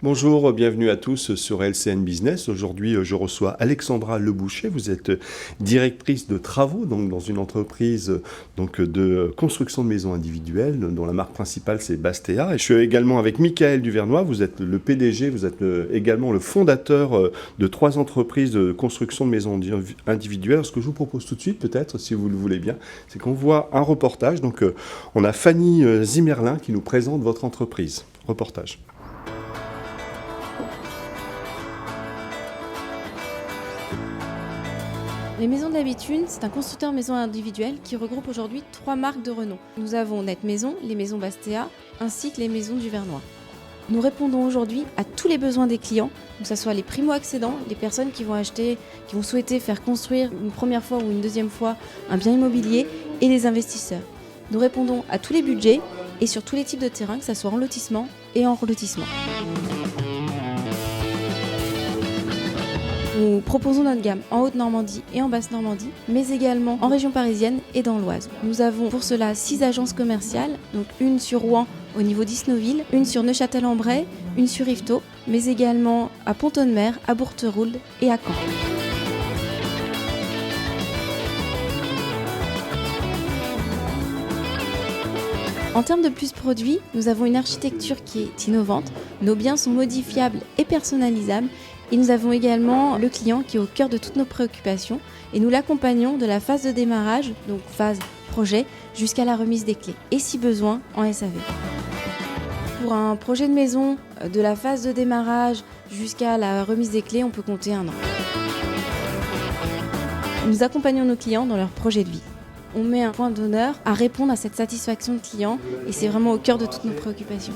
Bonjour, bienvenue à tous sur LCN Business. Aujourd'hui, je reçois Alexandra Leboucher. Vous êtes directrice de travaux donc, dans une entreprise de construction de maisons individuelles dont la marque principale c'est Bastea. Et je suis également avec Michael Duvernois. Vous êtes le PDG, vous êtes également le fondateur de 3 entreprises de construction de maisons individuelles. Ce que je vous propose tout de suite, peut-être, si vous le voulez bien, c'est qu'on voit un reportage. Donc, on a Fanny Zimmerlin qui nous présente votre entreprise. Reportage. Les Maisons de l'Habitude, c'est un constructeur maison individuelle qui regroupe aujourd'hui 3 marques de renom. Nous avons Net Maison, les Maisons Bastea, ainsi que les Maisons Duvernois. Nous répondons aujourd'hui à tous les besoins des clients, que ce soit les primo-accédants, les personnes qui vont souhaiter faire construire une première fois ou une deuxième fois un bien immobilier, et les investisseurs. Nous répondons à tous les budgets et sur tous les types de terrains, que ce soit en lotissement et en relotissement. Nous proposons notre gamme en Haute-Normandie et en Basse-Normandie, mais également en région parisienne et dans l'Oise. Nous avons pour cela 6 agences commerciales, donc une sur Rouen au niveau d'Isnoville, une sur Neufchâtel-en-Bray, une sur Yvetot, mais également à Pont-de-Mer, à Bourteroulde et à Caen. En termes de plus produits, nous avons une architecture qui est innovante, nos biens sont modifiables et personnalisables, et nous avons également le client qui est au cœur de toutes nos préoccupations et nous l'accompagnons de la phase de démarrage, donc phase projet, jusqu'à la remise des clés et si besoin en SAV. Pour un projet de maison, de la phase de démarrage jusqu'à la remise des clés, on peut compter 1 an. Nous accompagnons nos clients dans leur projet de vie. On met un point d'honneur à répondre à cette satisfaction de client et c'est vraiment au cœur de toutes nos préoccupations.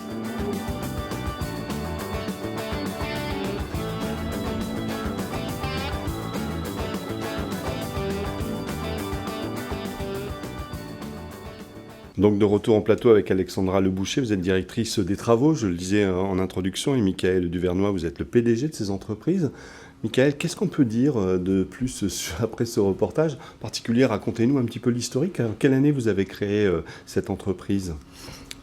Donc de retour en plateau avec Alexandra Leboucher, vous êtes directrice des travaux, je le disais en introduction, et Michael Duvernois, vous êtes le PDG de ces entreprises. Michael, qu'est-ce qu'on peut dire de plus après ce reportage? En particulier, racontez-nous un petit peu l'historique. En quelle année vous avez créé cette entreprise?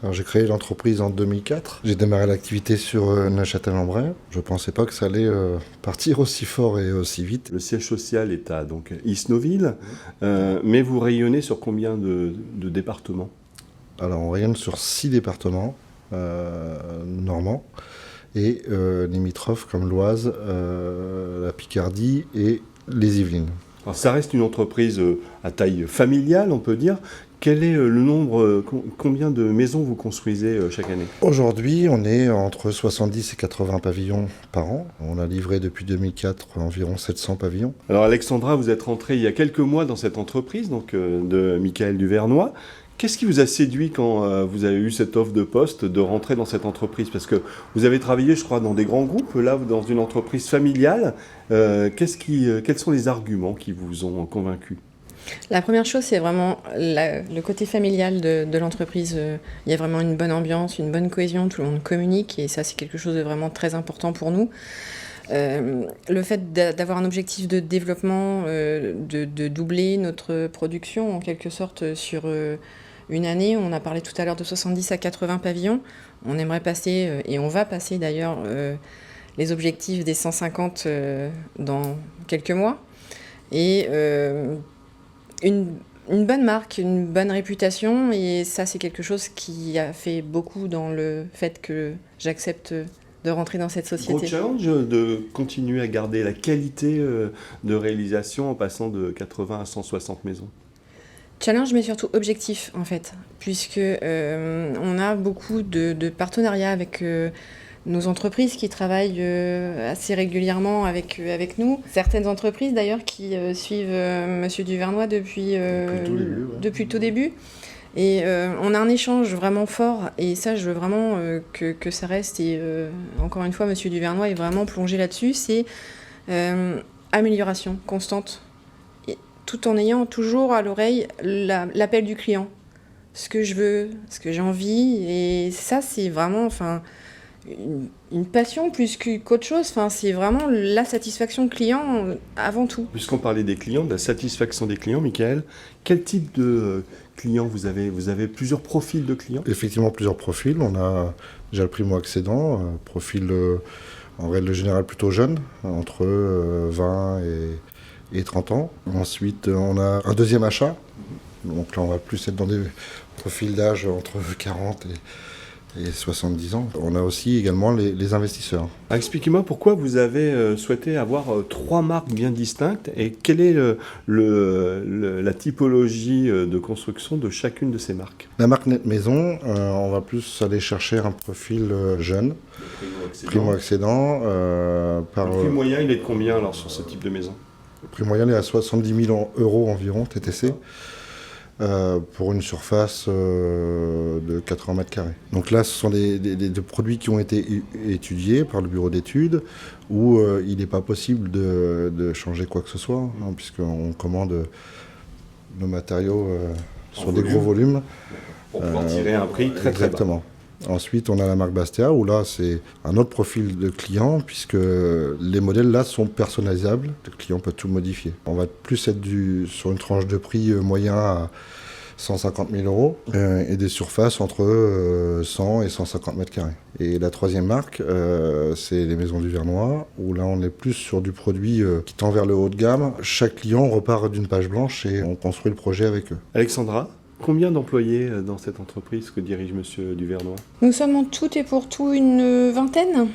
Alors, j'ai créé l'entreprise en 2004. J'ai démarré l'activité sur Neufchâtel-en-Bray. Je ne pensais pas que ça allait partir aussi fort et aussi vite. Le siège social est à donc, Isnoville, mais vous rayonnez sur combien de départements? Alors, on rayonne sur 6 départements normands et limitrophes comme l'Oise, la Picardie et les Yvelines. Alors, ça reste une entreprise à taille familiale, on peut dire. Quel est le nombre, combien de maisons vous construisez chaque année? Aujourd'hui, on est entre 70 et 80 pavillons par an. On a livré depuis 2004 environ 700 pavillons. Alors Alexandra, vous êtes rentrée il y a quelques mois dans cette entreprise donc, de Michael Duvernois. Qu'est-ce qui vous a séduit quand vous avez eu cette offre de poste de rentrer dans cette entreprise? Parce que vous avez travaillé, je crois, dans des grands groupes, là, dans une entreprise familiale. Quels sont les arguments qui vous ont convaincu? La première chose, c'est vraiment le côté familial de l'entreprise. Il y a vraiment une bonne ambiance, une bonne cohésion, tout le monde communique et ça, c'est quelque chose de vraiment très important pour nous. Le fait d'avoir un objectif de développement, de doubler notre production en quelque sorte sur une année, on a parlé tout à l'heure de 70 à 80 pavillons. On aimerait passer, et on va passer d'ailleurs, les objectifs des 150 dans quelques mois. Et une bonne marque, une bonne réputation, et ça c'est quelque chose qui a fait beaucoup dans le fait que j'accepte de rentrer dans cette société. Gros challenge de continuer à garder la qualité de réalisation en passant de 80 à 160 maisons. Challenge, mais surtout objectif en fait, puisque on a beaucoup de partenariats avec nos entreprises qui travaillent assez régulièrement avec nous. Certaines entreprises d'ailleurs qui suivent Monsieur Duvernois depuis le tout début. Et on a un échange vraiment fort et ça je veux vraiment que ça reste et encore une fois Monsieur Duvernois est vraiment plongé là-dessus, c'est amélioration constante et tout en ayant toujours à l'oreille l'appel du client, ce que je veux, ce que j'ai envie et ça c'est vraiment une passion plus qu'autre chose. Enfin, c'est vraiment la satisfaction client avant tout. Puisqu'on parlait des clients, de la satisfaction des clients, Michael, quel type de clients vous avez? Vous avez plusieurs profils de clients? Effectivement, plusieurs profils. On a déjà le primo-accédant, profil en règle générale plutôt jeune, entre 20 et 30 ans. Ensuite, on a un deuxième achat. Donc là, on va plus être dans des profils d'âge entre 40 et 70 ans. On a aussi également les investisseurs. Expliquez-moi pourquoi vous avez souhaité avoir 3 marques bien distinctes et quelle est la typologie de construction de chacune de ces marques? La marque Net Maison, on va plus aller chercher un profil jeune, primo-accédant. Le prix moyen, il est de combien alors sur ce type de maison? Le prix moyen est à 70 000 € environ, TTC. Pour une surface de 80 mètres carrés. Donc là, ce sont des produits qui ont été étudiés par le bureau d'études où il n'est pas possible de changer quoi que ce soit, hein, puisqu'on commande nos matériaux sur des gros volumes. Pour pouvoir tirer un prix très très bas. Exactement. Ensuite, on a la marque Bastea, où là, c'est un autre profil de client, puisque les modèles là sont personnalisables. Le client peut tout modifier. On va plus être sur une tranche de prix moyen à 150 000 € et des surfaces entre 100 et 150 mètres carrés. Et la troisième marque, c'est les Maisons du Vernois, où là, on est plus sur du produit qui tend vers le haut de gamme. Chaque client repart d'une page blanche et on construit le projet avec eux. Alexandra, combien d'employés dans cette entreprise que dirige Monsieur Duvernois? Nous sommes en tout et pour tout une vingtaine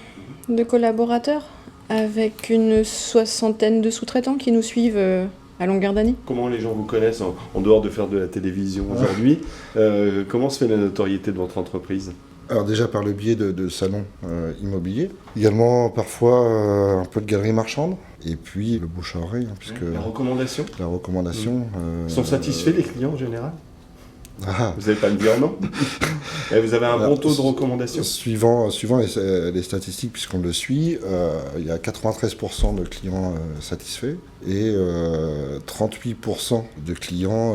de collaborateurs, avec une soixantaine de sous-traitants qui nous suivent à longueur d'année. Comment les gens vous connaissent en dehors de faire de la télévision aujourd'hui? Comment se fait la notoriété de votre entreprise? Alors déjà par le biais de salons immobiliers, également parfois un peu de galeries marchandes, et puis le bouche à oreille, hein, puisque La recommandation? la recommandation... Sont satisfaits les clients en général? Ah, Vous n'allez pas me dire non? Et vous avez un bon taux de recommandation? suivant les statistiques, puisqu'on le suit, il y a 93% de clients satisfaits et 38% de clients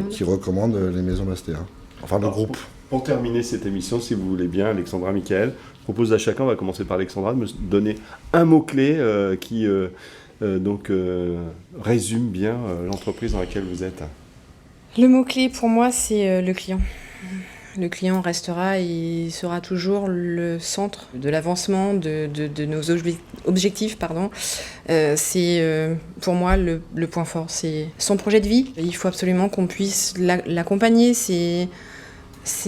qui recommandent les Maisons Bastea. Enfin, le groupe. Pour terminer cette émission, si vous voulez bien, Alexandra, Michael, je propose à chacun, on va commencer par Alexandra, de me donner un mot-clé qui résume bien l'entreprise dans laquelle vous êtes. Le mot-clé pour moi, c'est le client. Le client restera et sera toujours le centre de l'avancement de nos objectifs. C'est pour moi le point fort, c'est son projet de vie. Il faut absolument qu'on puisse l'accompagner. C'est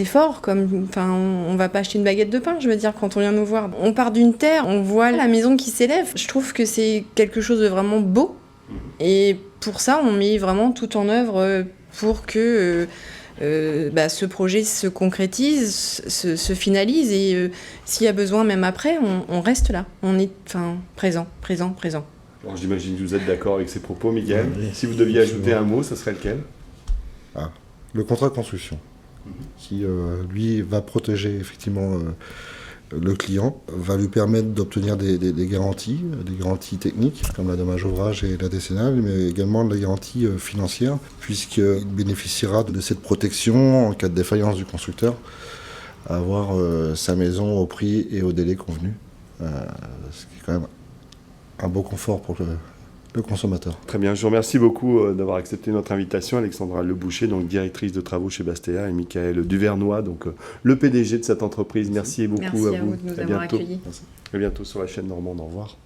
fort, on va pas acheter une baguette de pain, je veux dire, quand on vient nous voir. On part d'une terre, on voit la maison qui s'élève. Je trouve que c'est quelque chose de vraiment beau. Et pour ça, on met vraiment tout en œuvre pour que ce projet se concrétise, se finalise. Et s'il y a besoin, même après, on reste là. On est présent. Alors, j'imagine que vous êtes d'accord avec ces propos, Miguel. Oui, si vous deviez ajouter un mot, ça serait lequel? Le contrat de construction, qui lui va protéger effectivement le client, va lui permettre d'obtenir des garanties techniques comme la dommage ouvrage et la décennale, mais également de la garantie financière, puisqu'il bénéficiera de cette protection en cas de défaillance du constructeur, à avoir sa maison au prix et au délai convenu, ce qui est quand même un beau confort pour le consommateur. Très bien, je vous remercie beaucoup d'avoir accepté notre invitation. Alexandra Leboucher, donc directrice de travaux chez Bastea, et Michael Duvernois, donc le PDG de cette entreprise. Merci beaucoup à vous de nous avoir accueillis. Merci. À bientôt sur la chaîne Normande. Au revoir.